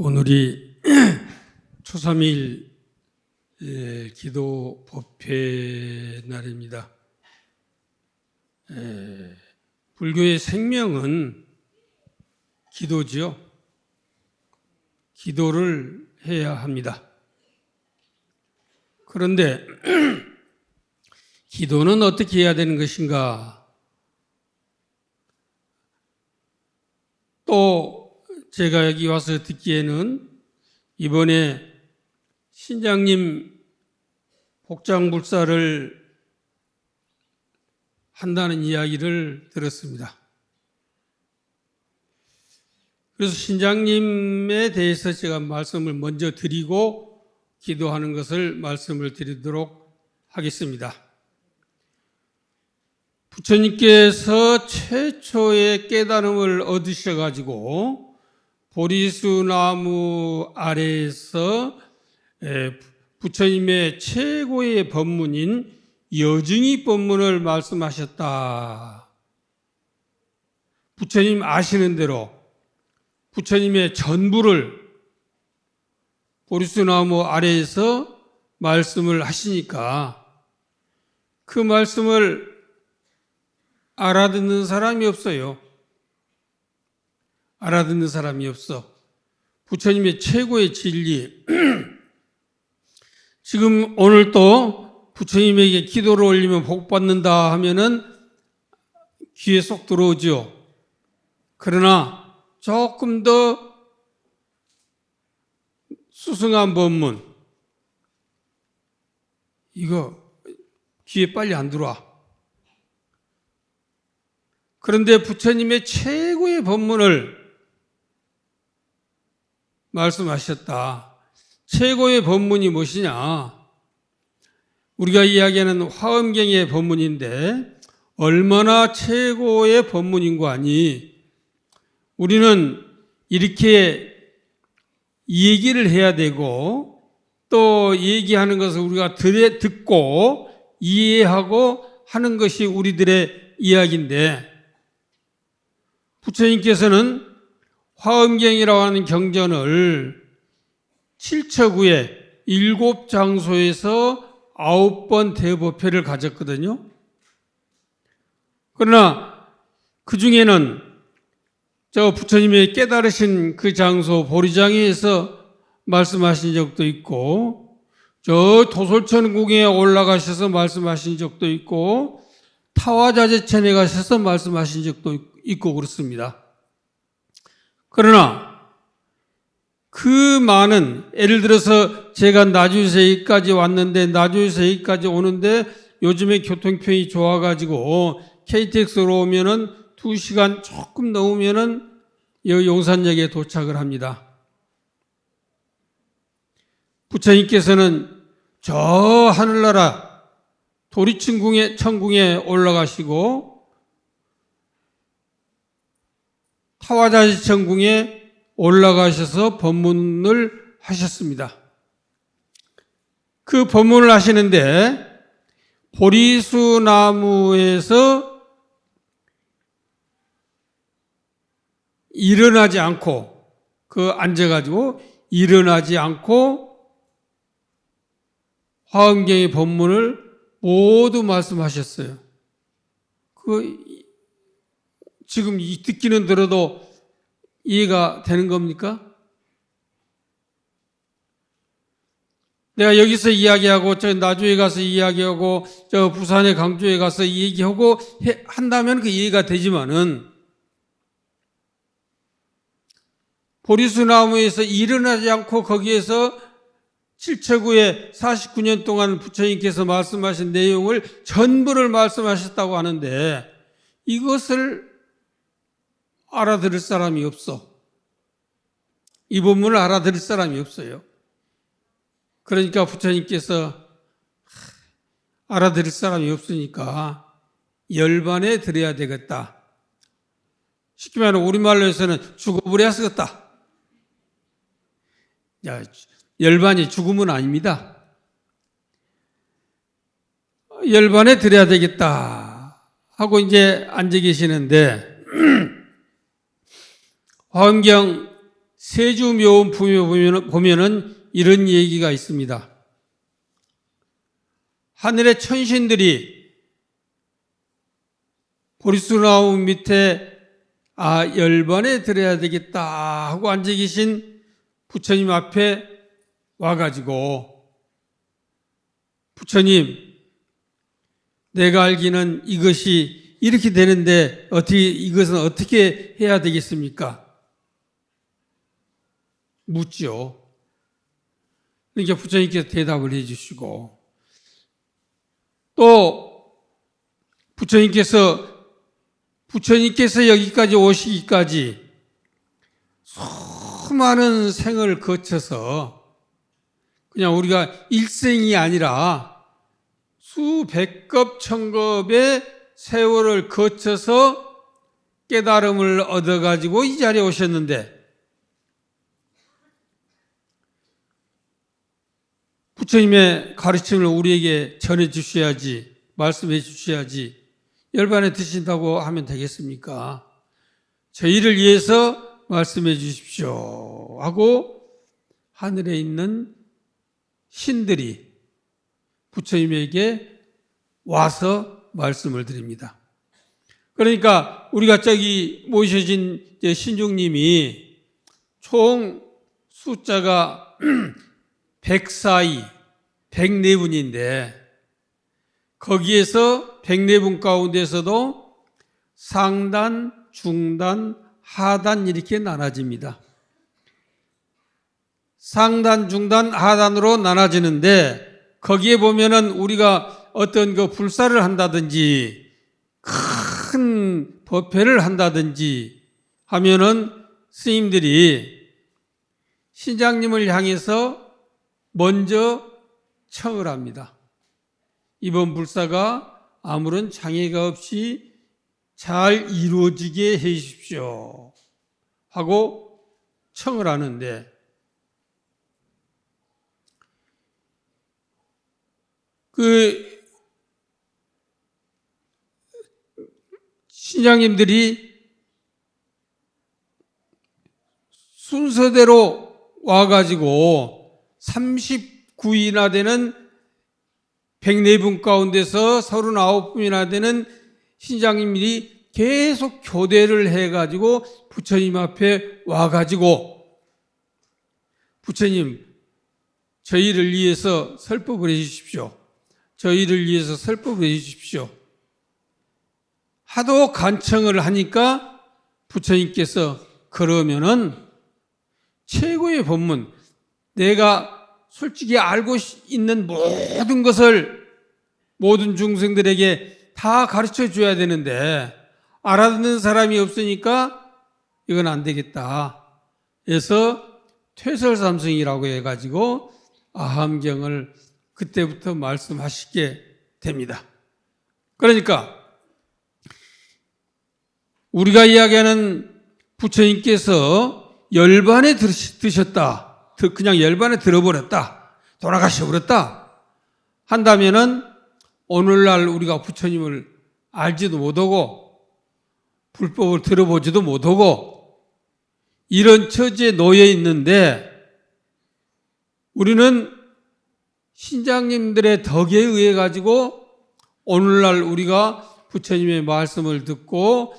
오늘이 초삼일 기도 법회 날입니다. 불교의 생명은 기도지요. 기도를 해야 합니다. 그런데 기도는 어떻게 해야 되는 것인가? 또 제가 여기 와서 듣기에는 이번에 신장님 복장불사를 한다는 이야기를 들었습니다. 그래서 신장님에 대해서 제가 말씀을 먼저 드리고 기도하는 것을 말씀을 드리도록 하겠습니다. 부처님께서 최초의 깨달음을 얻으셔가지고 보리수나무 아래에서 부처님의 최고의 법문인 여증이 법문을 말씀하셨다. 부처님 아시는 대로 부처님의 전부를 보리수나무 아래에서 말씀을 하시니까 그 말씀을 알아듣는 사람이 없어요. 알아듣는 사람이 없어. 부처님의 최고의 진리. 지금 오늘 또 부처님에게 기도를 올리면 복 받는다 하면은 귀에 쏙 들어오죠. 그러나 조금 더 수승한 법문, 이거 귀에 빨리 안 들어와. 그런데 부처님의 최고의 법문을 말씀하셨다. 최고의 법문이 무엇이냐? 우리가 이야기하는 화엄경의 법문인데 얼마나 최고의 법문인 거 아니? 우리는 이렇게 얘기를 해야 되고 또 얘기하는 것을 우리가 듣고 이해하고 하는 것이 우리들의 이야기인데 부처님께서는 화엄경이라고 하는 경전을 7처구에 7장소에서 9번 대법회를 가졌거든요. 그러나 그 중에는 저 부처님의 깨달으신 그 장소 보리장에서 말씀하신 적도 있고 저 도솔천궁에 올라가셔서 말씀하신 적도 있고 타화자재천에 가셔서 말씀하신 적도 있고 그렇습니다. 그러나 그 많은, 예를 들어서 제가 나주세기까지 왔는데 나주세기까지 오는데 요즘에 교통편이 좋아가지고 KTX로 오면은 2시간 조금 넘으면은 용산역에 도착을 합니다. 부처님께서는 저 하늘나라 도리천궁에 올라가시고 타화자지천궁에 올라가셔서 법문을 하셨습니다. 그 법문을 하시는데 보리수나무에서 일어나지 않고 앉아가지고 일어나지 않고 화엄경의 법문을 모두 말씀하셨어요. 지금 이 듣기는 들어도 이해가 되는 겁니까? 내가 여기서 이야기하고 저 나주에 가서 이야기하고 저 부산의 강주에 가서 얘기하고 한다면 그 이해가 되지만은 보리수나무에서 일어나지 않고 거기에서 7처구에 49년 동안 부처님께서 말씀하신 내용을 전부를 말씀하셨다고 하는데 이것을 알아들을 사람이 없어. 이 법문을 알아들을 사람이 없어요. 그러니까 부처님께서 알아들을 사람이 없으니까 열반에 들어야 되겠다. 쉽게 말하면 우리말로 해서는 죽어버려야 쓰겠다. 열반이 죽음은 아닙니다. 열반에 들어야 되겠다 하고 이제 앉아 계시는데 화엄경 세주묘음품에 보면은 이런 얘기가 있습니다. 하늘의 천신들이 보리수나무 밑에 열반에 들어야 되겠다 하고 앉아 계신 부처님 앞에 와가지고, 부처님, 내가 알기는 이것이 이렇게 되는데 이것은 어떻게 해야 되겠습니까? 묻죠. 그러니까 부처님께서 대답을 해주시고, 또 부처님께서 여기까지 오시기까지 수많은 생을 거쳐서, 그냥 우리가 일생이 아니라 수백급 천급의 세월을 거쳐서 깨달음을 얻어가지고 이 자리에 오셨는데, 부처님의 가르침을 우리에게 전해 주셔야지, 말씀해 주셔야지, 열반에 드신다고 하면 되겠습니까? 저희를 위해서 말씀해 주십시오 하고 하늘에 있는 신들이 부처님에게 와서 말씀을 드립니다. 그러니까 우리가 저기 모셔진 신중님이 총 숫자가 104위, 104분인데 거기에서 104분 가운데서도 상단, 중단, 하단 이렇게 나눠집니다. 상단, 중단, 하단으로 나눠지는데 거기에 보면은 우리가 어떤 불사를 한다든지 큰 법회를 한다든지 하면은 스님들이 신장님을 향해서 먼저 청을 합니다. 이번 불사가 아무런 장애가 없이 잘 이루어지게 해 주십시오 하고 청을 하는데, 신장님들이 순서대로 와가지고 39위나 되는 104분 가운데서 39분이나 되는 신장님들이 계속 교대를 해가지고 부처님 앞에 와가지고, 부처님, 저희를 위해서 설법을 해 주십시오. 저희를 위해서 설법을 해 주십시오. 하도 간청을 하니까 부처님께서 그러면은 최고의 법문, 내가 솔직히 알고 있는 모든 것을 모든 중생들에게 다 가르쳐 줘야 되는데 알아듣는 사람이 없으니까 이건 안 되겠다 해서 퇴설삼승이라고 해가지고 아함경을 그때부터 말씀하시게 됩니다. 그러니까 우리가 이야기하는 부처님께서 열반에 드셨다, 그냥 열반에 들어버렸다, 돌아가셔버렸다 한다면은 오늘날 우리가 부처님을 알지도 못하고 불법을 들어보지도 못하고 이런 처지에 놓여 있는데, 우리는 신장님들의 덕에 의해 가지고 오늘날 우리가 부처님의 말씀을 듣고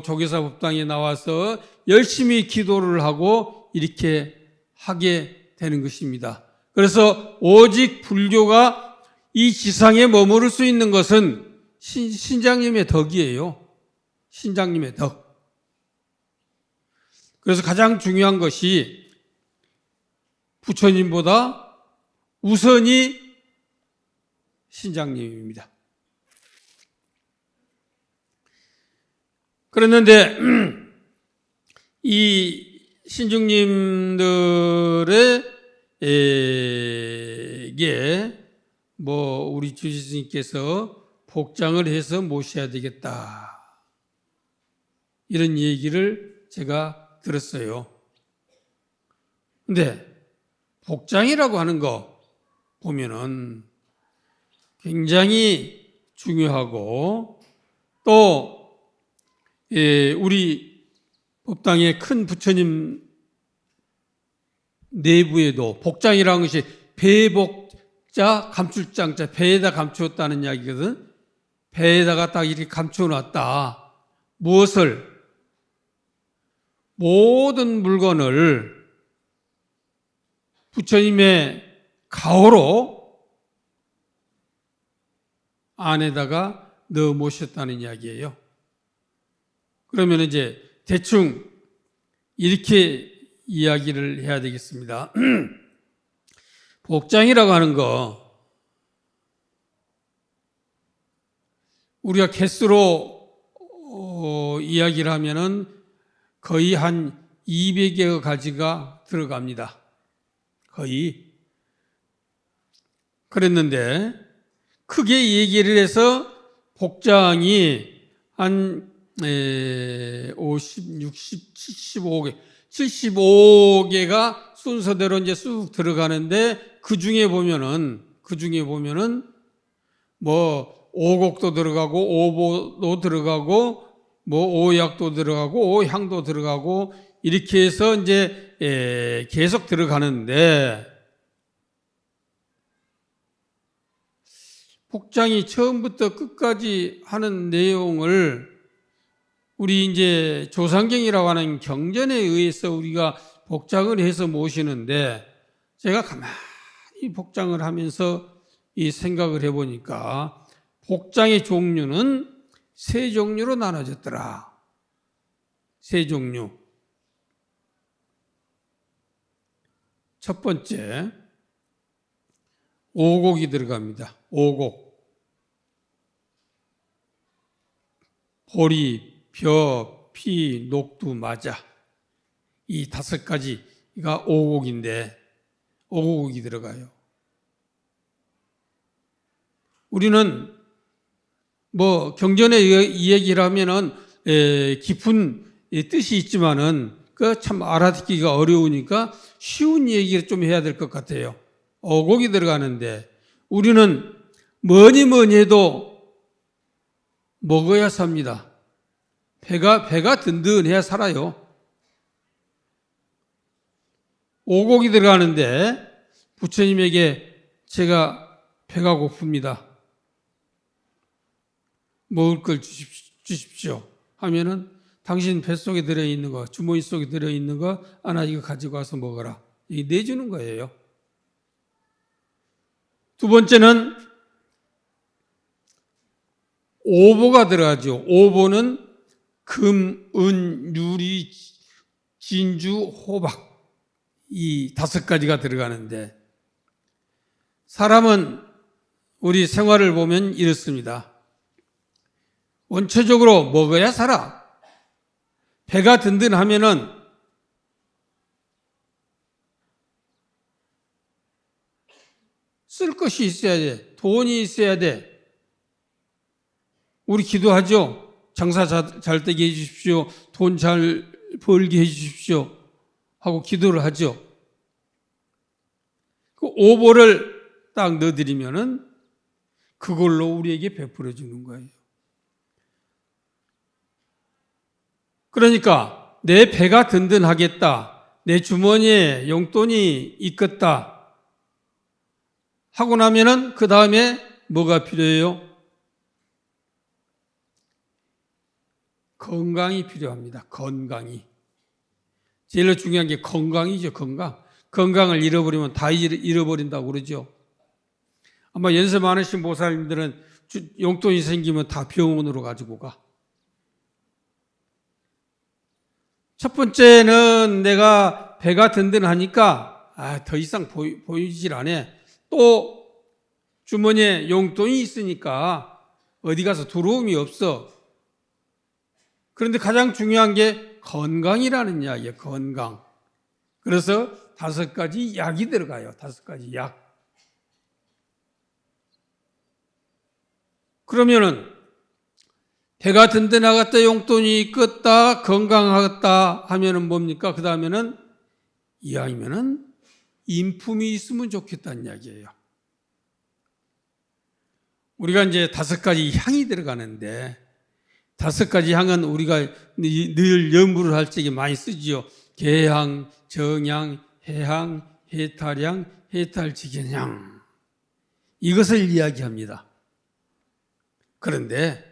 조계사 법당에 나와서 열심히 기도를 하고 이렇게 하게 되는 것입니다. 그래서 오직 불교가 이 지상에 머무를 수 있는 것은 신장님의 덕이에요. 신장님의 덕. 그래서 가장 중요한 것이 부처님보다 우선이 신장님입니다. 그랬는데 이 신중님들에게 우리 주지스님께서 복장을 해서 모셔야 되겠다, 이런 얘기를 제가 들었어요. 근데 복장이라고 하는 거 보면은 굉장히 중요하고, 또 우리 법당의 큰 부처님 내부에도 복장이라는 것이 배복자, 감출장자, 배에다 감추었다는 이야기거든. 배에다가 딱 이렇게 감춰놨다. 무엇을? 모든 물건을 부처님의 가호로 안에다가 넣어 모셨다는 이야기예요. 그러면 이제 대충 이렇게 이야기를 해야 되겠습니다. 복장이라고 하는 거, 우리가 개수로 이야기를 하면은 거의 한 200여 가지가 들어갑니다. 거의. 그랬는데, 크게 얘기를 해서 복장이 한 50, 60, 75개, 75개가 순서대로 이제 쑥 들어가는데 그 중에 보면은 뭐 오곡도 들어가고 오보도 들어가고 뭐 오약도 들어가고 오향도 들어가고 이렇게 해서 이제 계속 들어가는데 복장이 처음부터 끝까지 하는 내용을 우리 이제 조상경이라고 하는 경전에 의해서 우리가 복장을 해서 모시는데 제가 가만히 복장을 하면서 이 생각을 해보니까 복장의 종류는 세 종류로 나눠졌더라. 세 종류. 첫 번째, 오곡이 들어갑니다. 오곡. 보리, 벼, 피, 녹두, 마자. 이 5가지가 오곡인데 오곡이 들어가요. 우리는 뭐 경전에 이 얘기를 하면은 깊은 뜻이 있지만은 그 참 알아듣기가 어려우니까 쉬운 얘기를 좀 해야 될 것 같아요. 오곡이 들어가는데 우리는 뭐니 해도 먹어야 삽니다. 배가 든든해야 살아요. 오곡이 들어가는데 부처님에게 제가 배가 고픕니다. 먹을 걸 주십시오 하면은 당신 뱃속에 들어있는 거, 주머니 속에 들어있는 거 하나 이거 가지고 와서 먹어라. 이게 내주는 거예요. 두 번째는 오보가 들어가죠. 오보는 금, 은, 유리, 진주, 호박 이 5가지가 들어가는데 사람은 우리 생활을 보면 이렇습니다. 원초적으로 먹어야 살아. 배가 든든하면은 쓸 것이 있어야 돼. 돈이 있어야 돼. 우리 기도하죠. 장사 잘 되게 해 주십시오. 돈 잘 벌게 해 주십시오. 하고 기도를 하죠. 그 오보를 딱 넣어드리면은 그걸로 우리에게 베풀어 주는 거예요. 그러니까 내 배가 든든하겠다. 내 주머니에 용돈이 있겠다. 하고 나면은 그 다음에 뭐가 필요해요? 건강이 필요합니다. 건강이. 제일 중요한 게 건강이죠. 건강을 잃어버리면 다 잃어버린다고 그러죠. 아마 연세 많으신 보살님들은 용돈이 생기면 다 병원으로 가지고 가. 첫 번째는 내가 배가 든든하니까 더 이상 보이질 않아. 또 주머니에 용돈이 있으니까 어디 가서 두려움이 없어. 그런데 가장 중요한 게 건강이라는 이야기예요. 건강. 그래서 5가지 약이 들어가요. 5가지 약. 그러면은 배가 든든하겠다, 용돈이 있겠다, 건강하겠다 하면은 뭡니까? 그 다음에는 이왕이면은 인품이 있으면 좋겠다는 이야기예요. 우리가 이제 5가지 향이 들어가는데 5가지 향은 우리가 늘 연구를 할 적에 많이 쓰지요. 계향, 정향, 해항, 해탈양, 해탈지견양 이것을 이야기합니다. 그런데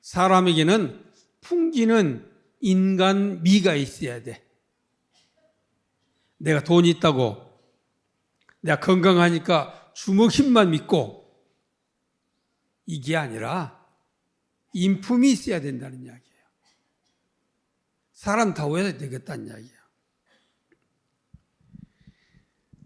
사람에게는 풍기는 인간 미가 있어야 돼. 내가 돈이 있다고, 내가 건강하니까 주먹 힘만 믿고 이게 아니라 인품이 있어야 된다는 이야기예요. 사람다워야 되겠다는 이야기예요.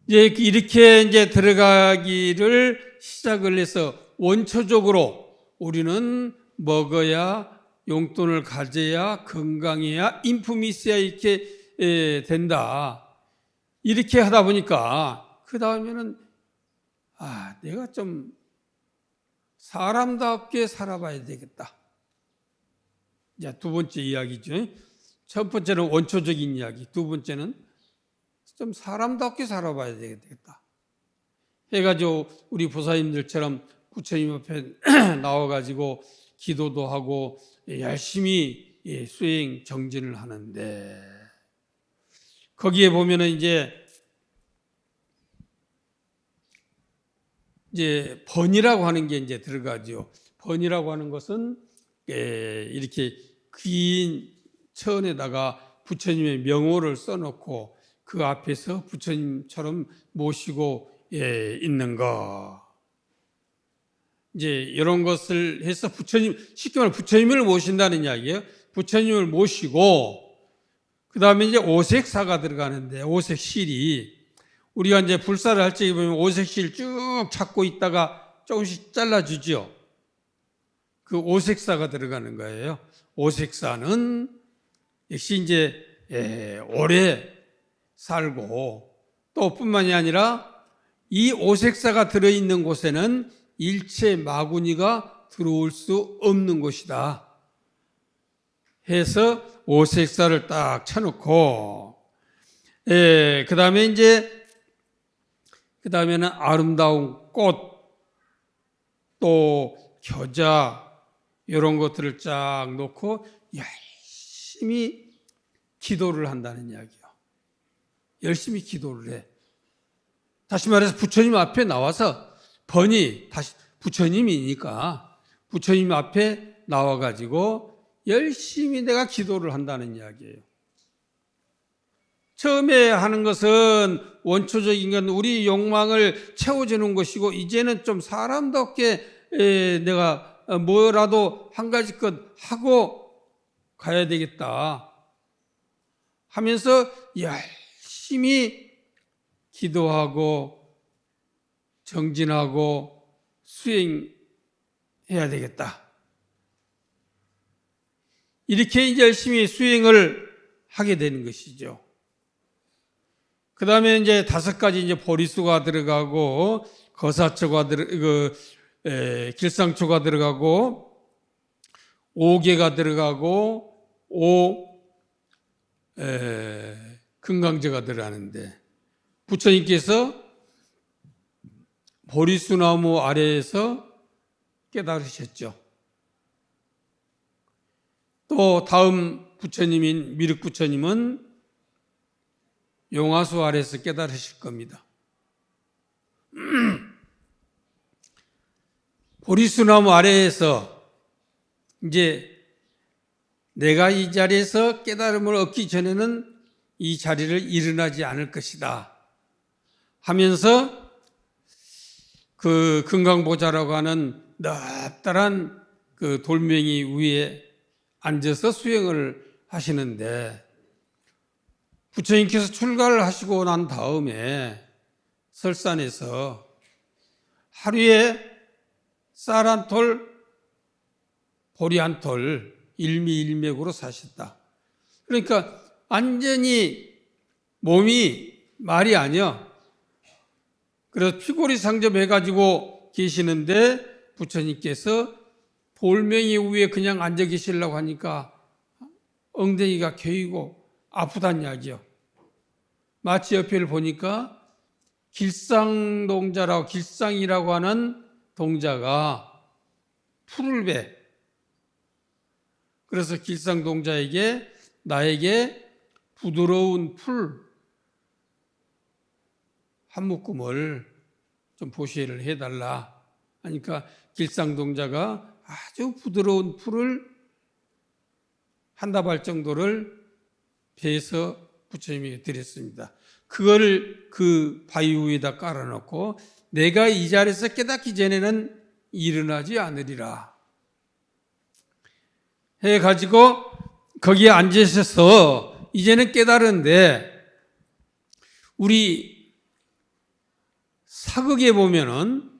이제 이렇게 이제 들어가기를 시작을 해서 원초적으로 우리는 먹어야 용돈을 가져야 건강해야 인품이 있어야 이렇게 된다. 이렇게 하다 보니까 그 다음에는 내가 좀 사람답게 살아봐야 되겠다. 이제 두 번째 이야기죠. 첫 번째는 원초적인 이야기, 두 번째는 좀 사람답게 살아봐야 되겠다. 해가지고 우리 보살님들처럼 부처님 앞에 나와가지고 기도도 하고 열심히 수행 정진을 하는데 거기에 보면은 이제 번이라고 하는 게 이제 들어가죠. 번이라고 하는 것은 이렇게 긴 천에다가 부처님의 명호를 써놓고 그 앞에서 부처님처럼 모시고 있는 거. 이제 이런 것을 해서 부처님, 쉽게 말하면 부처님을 모신다는 이야기예요. 부처님을 모시고 그 다음에 이제 오색사가 들어가는데 오색실이 우리가 이제 불사를 할 적에 보면 오색실 쭉 찾고 있다가 조금씩 잘라주죠. 그 오색사가 들어가는 거예요. 오색사는 역시 이제 오래 살고 또 뿐만이 아니라 이 오색사가 들어있는 곳에는 일체 마구니가 들어올 수 없는 곳이다 해서 오색사를 딱 쳐놓고 그 다음에 그 다음에는 아름다운 꽃 또 겨자 이런 것들을 쫙 놓고 열심히 기도를 한다는 이야기예요. 열심히 기도를 해. 다시 말해서 부처님 앞에 나와서 번이 다시 부처님이니까 부처님 앞에 나와가지고 열심히 내가 기도를 한다는 이야기예요. 처음에 하는 것은 원초적인 건 우리 욕망을 채워주는 것이고 이제는 좀 사람답게 내가 뭐라도 한 가지 것 하고 가야 되겠다 하면서 열심히 기도하고 정진하고 수행해야 되겠다. 이렇게 이제 열심히 수행을 하게 되는 것이죠. 그 다음에 이제 5가지 이제 보리수가 들어가고 거사초가 길상초가 들어가고 오개가 들어가고 금강제가 들어가는데 부처님께서 보리수나무 아래에서 깨달으셨죠. 또 다음 부처님인 미륵부처님은 용화수 아래에서 깨달으실 겁니다. 보리수나무 아래에서 이제 내가 이 자리에서 깨달음을 얻기 전에는 이 자리를 일어나지 않을 것이다 하면서 그 금강보좌라고 하는 넓다란 그 돌멩이 위에 앉아서 수행을 하시는데 부처님께서 출가를 하시고 난 다음에 설산에서 하루에 쌀 한 톨, 보리 한 톨, 일미일맥으로 사셨다. 그러니까 완전히 몸이 말이 아니야. 그래서 피골이 상접해가지고 계시는데 부처님께서 돌멩이 위에 그냥 앉아 계시려고 하니까 엉덩이가 겨이고 아프단 이야기요. 마치 옆에를 보니까 길상동자라고 길상이라고 하는 동자가 풀을 배. 그래서 길상동자에게 나에게 부드러운 풀, 한 묶음을 좀 보시를 해달라 하니까 길상동자가 아주 부드러운 풀을 한 다발 정도를 베서 부처님에게 드렸습니다. 그거를 그 바위 위에다 깔아놓고 내가 이 자리에서 깨닫기 전에는 일어나지 않으리라 해가지고 거기에 앉으셔서 이제는 깨달은데, 우리 사극에 보면은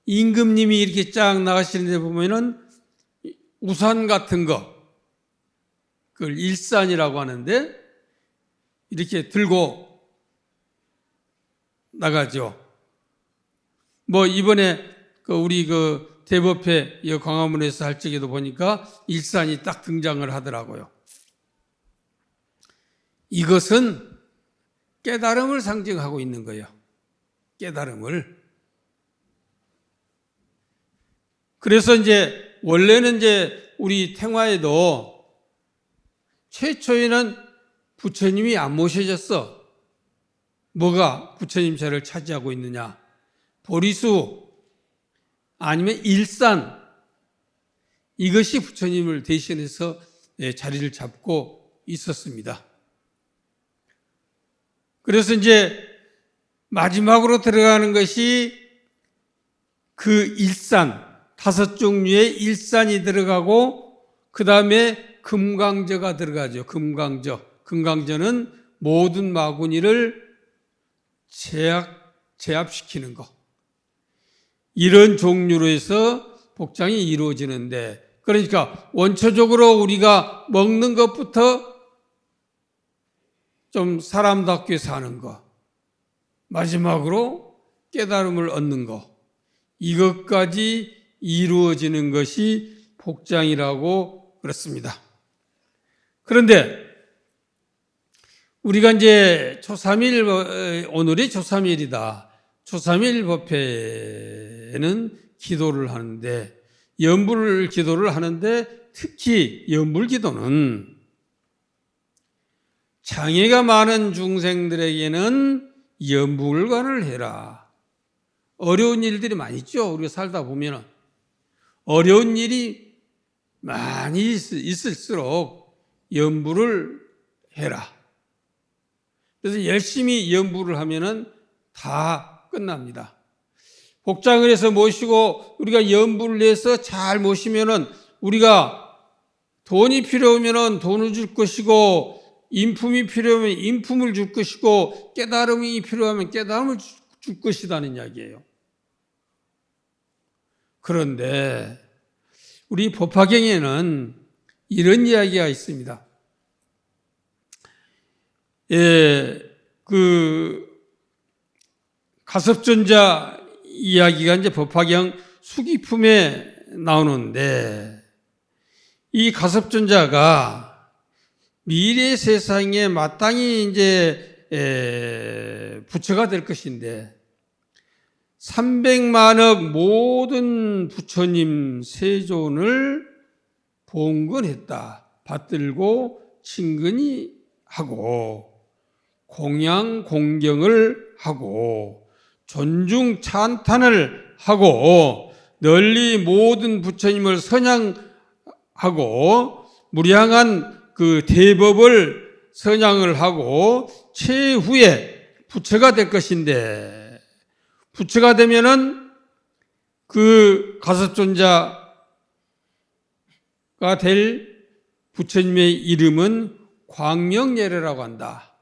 임금님이 이렇게 쫙 나가시는데 보면은 우산 같은 거, 그걸 일산이라고 하는데 이렇게 들고 나가죠. 뭐 이번에 우리 대법회 광화문에서 할 적에도 보니까 일산이 딱 등장을 하더라고요. 이것은 깨달음을 상징하고 있는 거예요. 깨달음을. 그래서 이제 원래는 이제 우리 탱화에도 최초에는 부처님이 안 모셔졌어. 뭐가 부처님 자리를 차지하고 있느냐? 보리수 아니면 일산, 이것이 부처님을 대신해서 자리를 잡고 있었습니다. 그래서 이제 마지막으로 들어가는 것이 그 일산, 5종류의 일산이 들어가고 그 다음에 금강저가 들어가죠. 금강저는 모든 마구니를 제압시키는 것. 이런 종류로 해서 복장이 이루어지는데, 그러니까 원초적으로 우리가 먹는 것부터 좀 사람답게 사는 것, 마지막으로 깨달음을 얻는 것, 이것까지 이루어지는 것이 복장이라고 그렇습니다. 그런데 우리가 이제 오늘이 초3일이다. 초3일 법회에는 기도를 하는데, 연불 기도를 하는데, 특히 연불 기도는 장애가 많은 중생들에게는 연불관을 해라. 어려운 일들이 많이 있죠. 우리가 살다 보면 어려운 일이 많이 있을수록 연불을 해라. 그래서 열심히 연불을 하면은 다 끝납니다. 복장을 해서 모시고 우리가 연불을 해서 잘 모시면은 우리가 돈이 필요하면은 돈을 줄 것이고, 인품이 필요하면 인품을 줄 것이고, 깨달음이 필요하면 깨달음을 줄 것이라는 이야기예요. 그런데 우리 법화경에는 이런 이야기가 있습니다. 가섭존자 이야기가 이제 법화경 수기품에 나오는데, 이 가섭존자가 미래 세상에 마땅히 이제 부처가 될 것인데, 300만억 모든 부처님 세존을 봉건했다. 받들고 친근히 하고 공양 공경을 하고 존중 찬탄을 하고 널리 모든 부처님을 선양하고 무량한 그 대법을 선양을 하고 최후에 부처가 될 것인데, 부처가 되면은 그 가섭존자가 될 부처님의 이름은 광명열애라고 한다.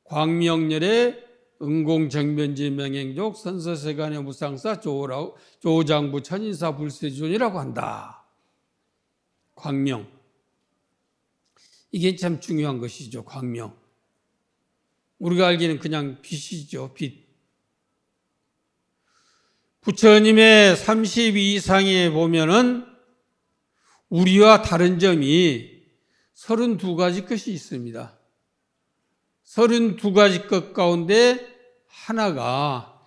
광명열애 응공정변지 명행족 선서세간의 무상사 조장부 천인사 불세존이라고 한다. 광명. 이게 참 중요한 것이죠. 광명. 우리가 알기는 그냥 빛이죠. 빛. 부처님의 32상에 보면은 우리와 다른 점이 32가지 것이 있습니다. 32가지 것 가운데 하나가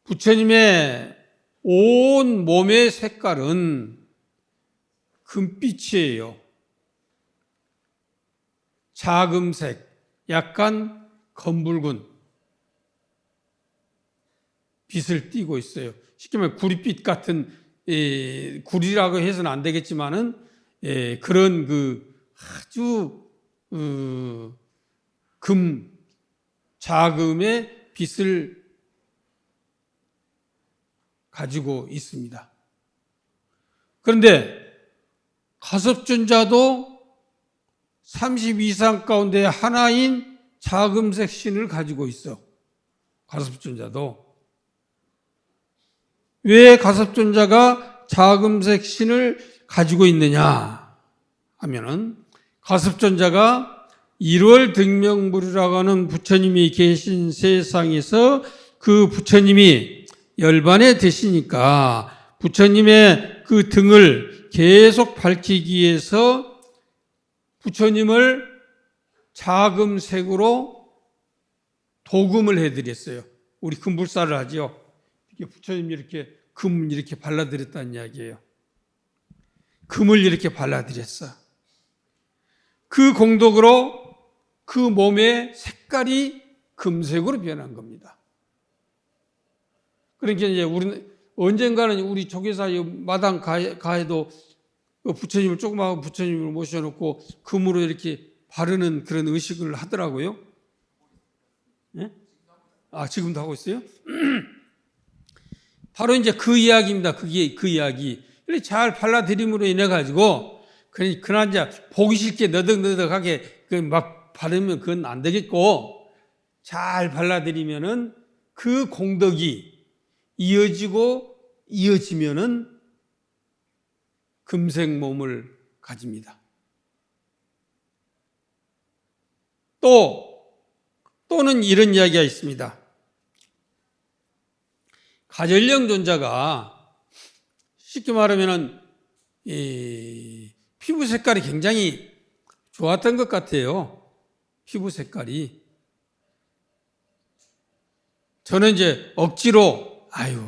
부처님의 온 몸의 색깔은 금빛이에요. 자금색, 약간 검붉은. 빛을 띠고 있어요. 쉽게 말하면 구릿빛 같은, 구리라고 해서는 안 되겠지만은 그런 아주 자금의 빛을 가지고 있습니다. 그런데 가섭존자도 32상 가운데 하나인 자금색 신을 가지고 있어. 가섭존자도. 왜 가섭존자가 자금색 신을 가지고 있느냐 하면은, 가섭존자가 1월 등명부리라고 하는 부처님이 계신 세상에서 그 부처님이 열반에 되시니까 부처님의 그 등을 계속 밝히기 위해서 부처님을 자금색으로 도금을 해드렸어요. 우리 금불사를 하죠. 부처님이 이렇게 금 이렇게 발라드렸다는 이야기예요. 금을 이렇게 발라드렸어. 그 공덕으로 그 몸의 색깔이 금색으로 변한 겁니다. 그러니까 이제 우리는 언젠가는 우리 조계사 마당 가에도 부처님을, 조그마한 부처님을 모셔놓고 금으로 이렇게 바르는 그런 의식을 하더라고요. 네? 지금도 하고 있어요? 바로 이제 그 이야기입니다. 그게 그 이야기. 이렇게 잘 발라드림으로 인해 가지고 그나마 보기 싫게 너덕너덕하게 막 바르면 그건 안 되겠고, 잘 발라드리면은 그 공덕이 이어지면은 금색 몸을 가집니다. 또는 이런 이야기가 있습니다. 가전령 존자가 쉽게 말하면은 피부 색깔이 굉장히 좋았던 것 같아요. 피부 색깔이. 저는 이제 억지로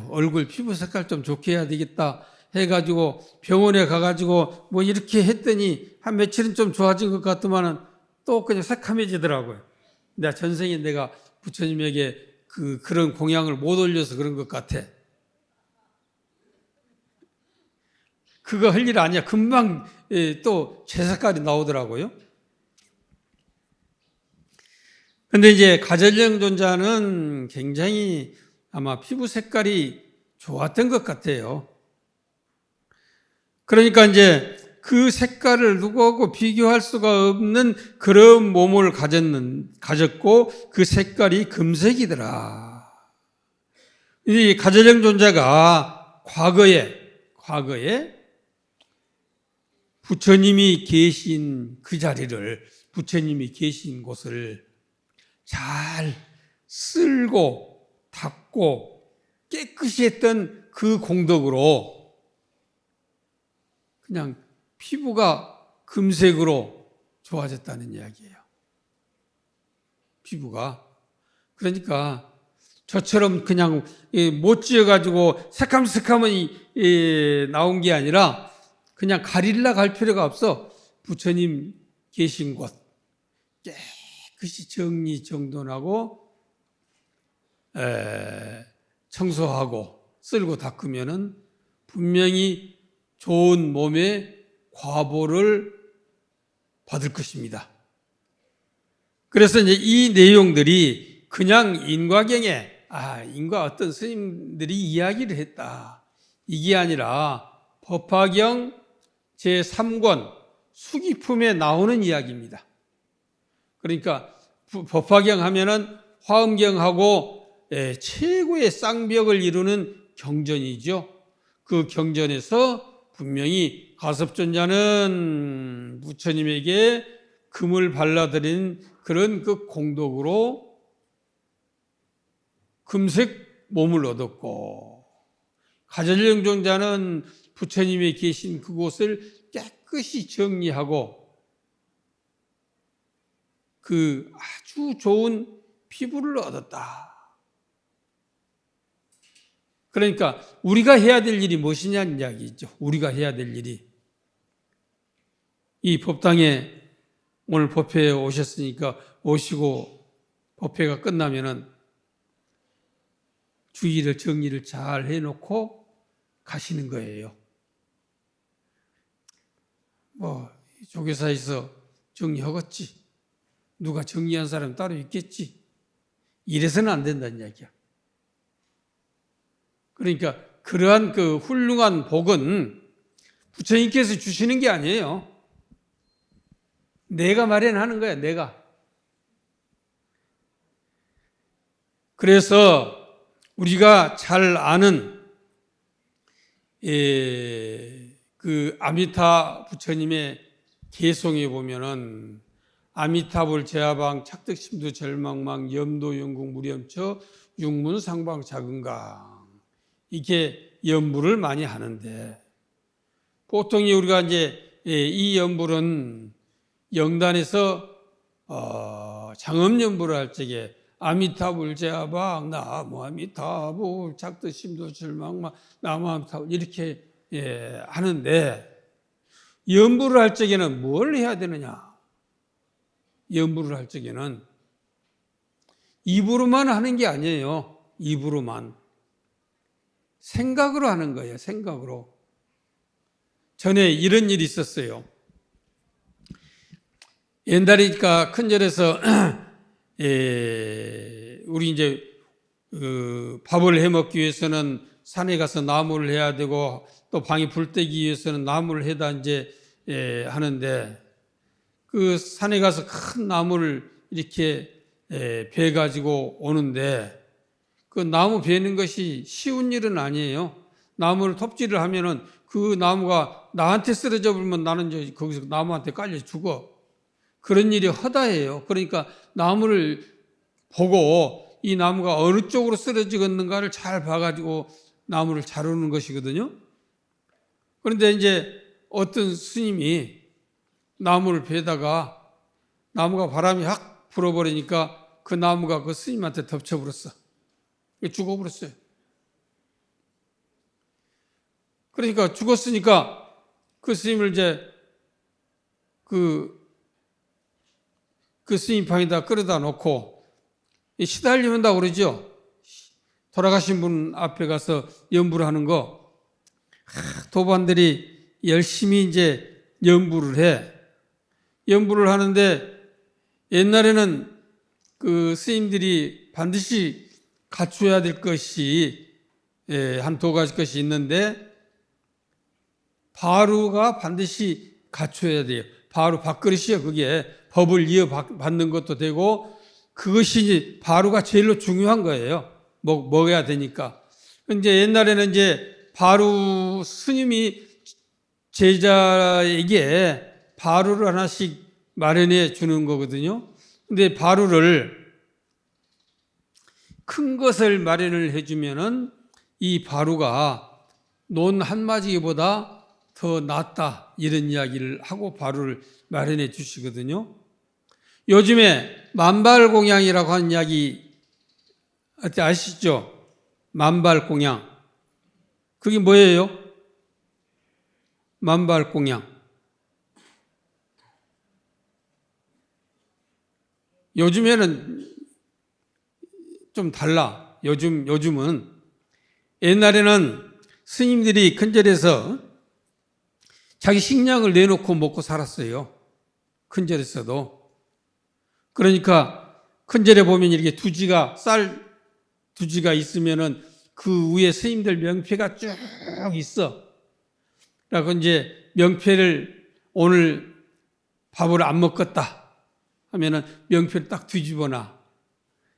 얼굴 피부 색깔 좀 좋게 해야 되겠다 해가지고 병원에 가가지고 뭐 이렇게 했더니 한 며칠은 좀 좋아진 것 같더만은 또 그냥 새카매지더라고요. 내가 전생에 내가 부처님에게 그런 공양을 못 올려서 그런 것 같아. 그거 할 일 아니야. 금방 또 제 색깔이 나오더라고요. 근데 이제 가전령 존자는 굉장히 아마 피부 색깔이 좋았던 것 같아요. 그러니까 이제 그 색깔을 누구하고 비교할 수가 없는 그런 몸을 가졌고 그 색깔이 금색이더라. 이 가전령 존자가 과거에 부처님이 계신 그 자리를, 부처님이 계신 곳을 잘 쓸고 닦고 깨끗이 했던 그 공덕으로 그냥 피부가 금색으로 좋아졌다는 이야기예요. 피부가. 그러니까 저처럼 그냥 못 지어가지고 새캄새캄이 나온 게 아니라 그냥 가릴라 갈 필요가 없어. 부처님 계신 곳 깨끗이 정리정돈하고 청소하고 쓸고 닦으면은 분명히 좋은 몸의 과보를 받을 것입니다. 그래서 이제 이 내용들이 그냥 인과경에 인과 어떤 스님들이 이야기를 했다, 이게 아니라 법화경 제3권 수기품에 나오는 이야기입니다. 그러니까 법화경 하면은 화엄경하고 최고의 쌍벽을 이루는 경전이죠. 그 경전에서 분명히 가섭존자는 부처님에게 금을 발라드린 그런 그 공덕으로 금색 몸을 얻었고, 가전령 존자는 부처님이 계신 그곳을 깨끗이 정리하고 그 아주 좋은 피부를 얻었다. 그러니까 우리가 해야 될 일이 무엇이냐는 이야기죠. 우리가 해야 될 일이, 이 법당에 오늘 법회에 오셨으니까 오시고 법회가 끝나면은 주의를 정리를 잘 해놓고 가시는 거예요. 조계사에서 정리하겠지. 누가 정리한 사람 따로 있겠지. 이래서는 안 된다는 이야기야. 그러니까 그러한 그 훌륭한 복은 부처님께서 주시는 게 아니에요. 내가 마련하는 거야, 내가. 그래서 우리가 잘 아는 그 아미타 부처님의 개송에 보면은 아미타불 제하방 착득심도 절망망 염도 영궁 무렴처 육문상방 작은강 이렇게 연불을 많이 하는데 보통 우리가 이제 이 연불은 영단에서 장엄연불을 할 적에 아미타불 제하방 나무 아미타불 착득심도 절망망 나무 아미타불 이렇게 하는데 연불을 할 적에는 뭘 해야 되느냐? 연불을 할 적에는 입으로만 하는 게 아니에요. 입으로만. 생각으로 하는 거예요. 생각으로. 전에 이런 일이 있었어요. 옛날이니까 큰절에서 우리 이제 밥을 해 먹기 위해서는 산에 가서 나무를 해야 되고 또 방에 불 떼기 위해서는 나무를 해다 이제 하는데 그 산에 가서 큰 나무를 이렇게 베 가지고 오는데 그 나무 베는 것이 쉬운 일은 아니에요. 나무를 톱질을 하면은 그 나무가 나한테 쓰러져 버리면 나는 이제 거기서 나무한테 깔려 죽어. 그런 일이 허다해요. 그러니까 나무를 보고 이 나무가 어느 쪽으로 쓰러지겠는가를 잘 봐가지고 나무를 자르는 것이거든요. 그런데 이제 어떤 스님이 나무를 베다가 나무가 바람이 확 불어버리니까 그 나무가 그 스님한테 덮쳐버렸어. 죽어버렸어요. 그러니까 죽었으니까 그 스님을 이제 그 스님 방에다 끌어다 놓고 시달리는다고 그러죠. 돌아가신 분 앞에 가서 연부를 하는 거. 도반들이 열심히 이제 연부를 해. 연부를 하는데 옛날에는 그 스님들이 반드시 갖춰야 될 것이 한 두 가지 것이 있는데 바루가 반드시 갖춰야 돼요. 바루 밥그릇이요. 그게 법을 이어받는 것도 되고 그것이 바루가 제일로 중요한 거예요. 먹어야 되니까. 이제 옛날에는 이제 바루 스님이 제자에게 바루를 하나씩 마련해 주는 거거든요. 근데 바루를 큰 것을 마련을 해주면은 이 바루가 논 한마디보다 더 낫다 이런 이야기를 하고 바루를 마련해 주시거든요. 요즘에 만발공양이라고 하는 이야기 아시죠? 만발공양. 그게 뭐예요? 만발공양. 요즘에는 좀 달라. 요즘은 옛날에는 스님들이 큰절에서 자기 식량을 내놓고 먹고 살았어요. 큰절에서도. 그러니까 큰절에 보면 이렇게 쌀 두지가 있으면은 그 위에 스님들 명패가 쭉 있어. 그래서 이제 명패를 오늘 밥을 안 먹겠다 하면은 명패를 딱 뒤집어놔.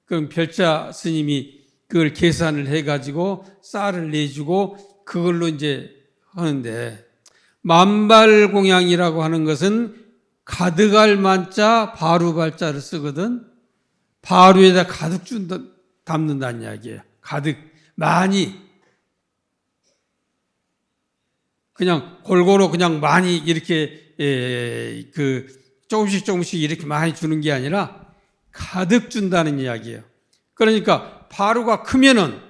그럼 별자 스님이 그걸 계산을 해가지고 쌀을 내주고 그걸로 이제 하는데 만발공양이라고 하는 것은 가득할 만자 바루발자를 쓰거든. 바루에다 가득 담는다는 이야기예요. 가득 많이 그냥 골고루 그냥 많이 이렇게 조금씩 이렇게 많이 주는 게 아니라 가득 준다는 이야기예요. 그러니까 바루가 크면은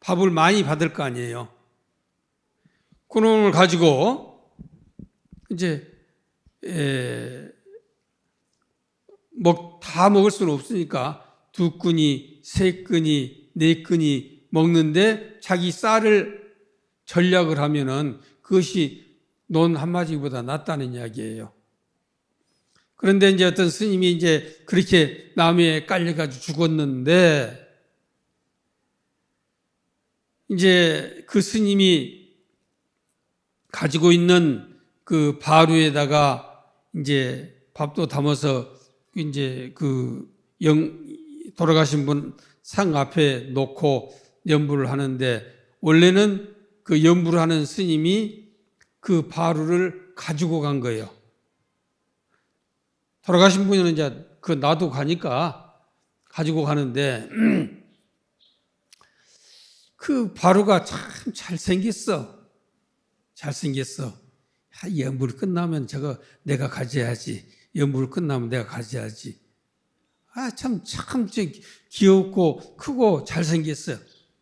밥을 많이 받을 거 아니에요. 그놈을 가지고 이제 다 먹을 수는 없으니까 2끈이, 3끈이, 4끈이 먹는데 자기 쌀을 전략을 하면은 그것이 논 한 마디보다 낫다는 이야기예요. 그런데 이제 어떤 스님이 이제 그렇게 나무에 깔려가지고 죽었는데 이제 그 스님이 가지고 있는 그 바루에다가 이제 밥도 담아서 이제 돌아가신 분 상 앞에 놓고 연부를 하는데 원래는 그 연부를 하는 스님이 그 바루를 가지고 간 거예요. 돌아가신 분은 이제 그 놔두고 가니까 가지고 가는데 그 바루가 참 잘생겼어. 연불 끝나면 저거 내가 가져야지. 연불 끝나면 내가 가져야지. 참 귀엽고 크고 잘생겼어.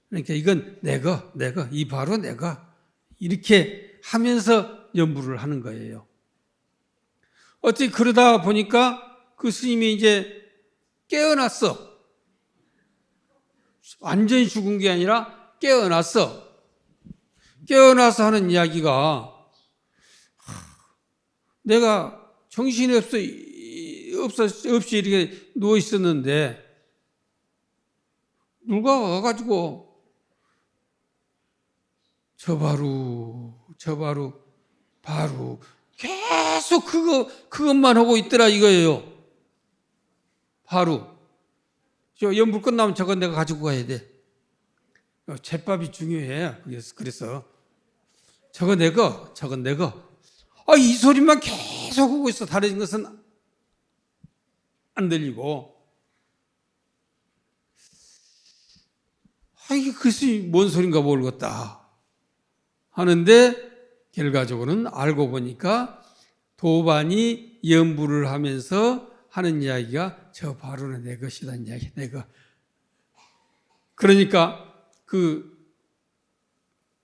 그러니까 이건 내가 이 바로 내가 이렇게 하면서 연불을 하는 거예요. 어떻게 그러다 보니까 그 스님이 이제 깨어났어. 완전히 죽은 게 아니라 깨어났어. 깨어나서 하는 이야기가 내가 정신이 없이 이렇게 누워 있었는데 누가 와가지고 저 바로 계속 그것만 하고 있더라 이거예요. 바로 저 연불 끝나면 저건 내가 가지고 가야 돼. 제밥이 중요해. 그래서 저건 내가 이 소리만 계속 하고 있어. 다른 것은 안 들리고. 이게 글쎄 뭔 소린가 모르겠다 하는데 결과적으로는 알고 보니까 도반이 연부를 하면서 하는 이야기가 저 바로는 내 것이라는 이야기. 내가 그러니까 그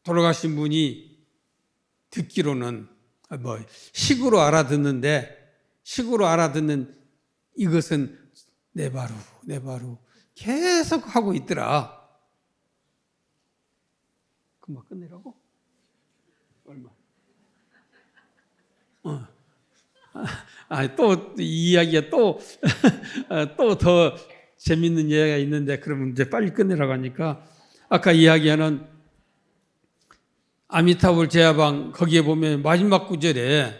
돌아가신 분이 듣기로는 식으로 알아듣는 이것은 내 바로 계속 하고 있더라. 금방 끝내라고? 얼마? 또 이 이야기가 또 더 재밌는 이야기가 있는데 그러면 이제 빨리 끝내라고 하니까 아까 이야기하는 아미타불 제야방 거기에 보면 마지막 구절에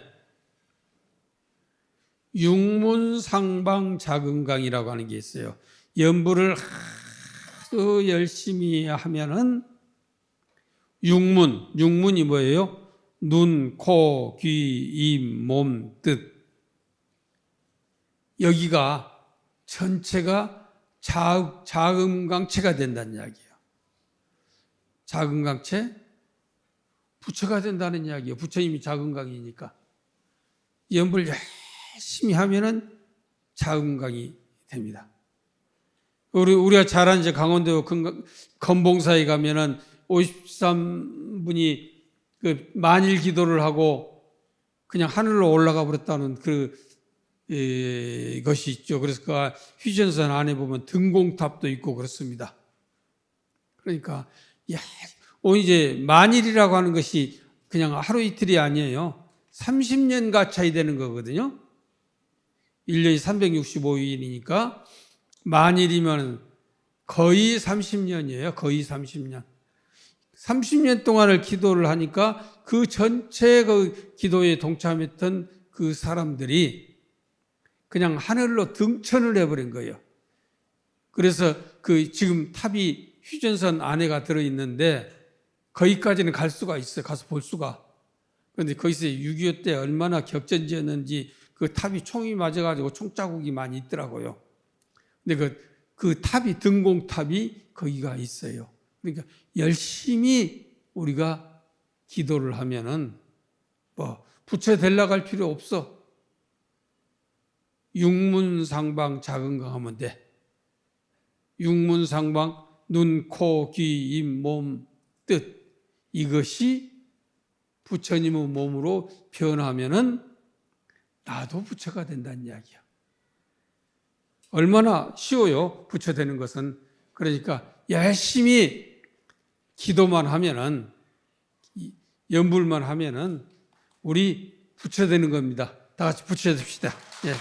육문상방 자금강이라고 하는 게 있어요. 연부를 아주 열심히 하면은 육문이 뭐예요? 눈, 코, 귀, 입, 몸, 뜻. 여기가 전체가 자금강체가 된다는 이야기예요. 자금강체? 부처가 된다는 이야기예요. 부처님이 자금강이니까. 연불 열심히 하면은 자금강이 됩니다. 우리가 잘 아는 강원도 건봉사에 가면은 53분이 그 만일 기도를 하고 그냥 하늘로 올라가 버렸다는 것이 있죠. 그래서 그 휴전선 안에 보면 등공탑도 있고 그렇습니다. 그러니까 이제 만일이라고 하는 것이 그냥 하루 이틀이 아니에요. 30년 가차이 되는 거거든요. 1년이 365일이니까 만일이면 거의 30년이에요. 거의 30년. 30년 동안을 기도를 하니까 그 전체 그 기도에 동참했던 그 사람들이 그냥 하늘로 등천을 해버린 거예요. 그래서 지금 탑이 휴전선 안에가 들어있는데 거기까지는 갈 수가 있어요. 가서 볼 수가. 그런데 거기서 6.25 때 얼마나 격전지였는지 그 탑이 총이 맞아가지고 총자국이 많이 있더라고요. 근데 그 탑이 등공탑이 거기가 있어요. 그러니까 열심히 우리가 기도를 하면은 부처 되려고 할 필요 없어. 육문상방 자금강 하면 돼. 육문상방 눈, 코, 귀, 입, 몸, 뜻 이것이 부처님의 몸으로 변하면은 나도 부처가 된다는 이야기야. 얼마나 쉬워요. 부처 되는 것은. 그러니까 열심히 기도만 하면은, 연불만 하면은 우리 부처되는 겁니다. 다 같이 부처됩시다. 예.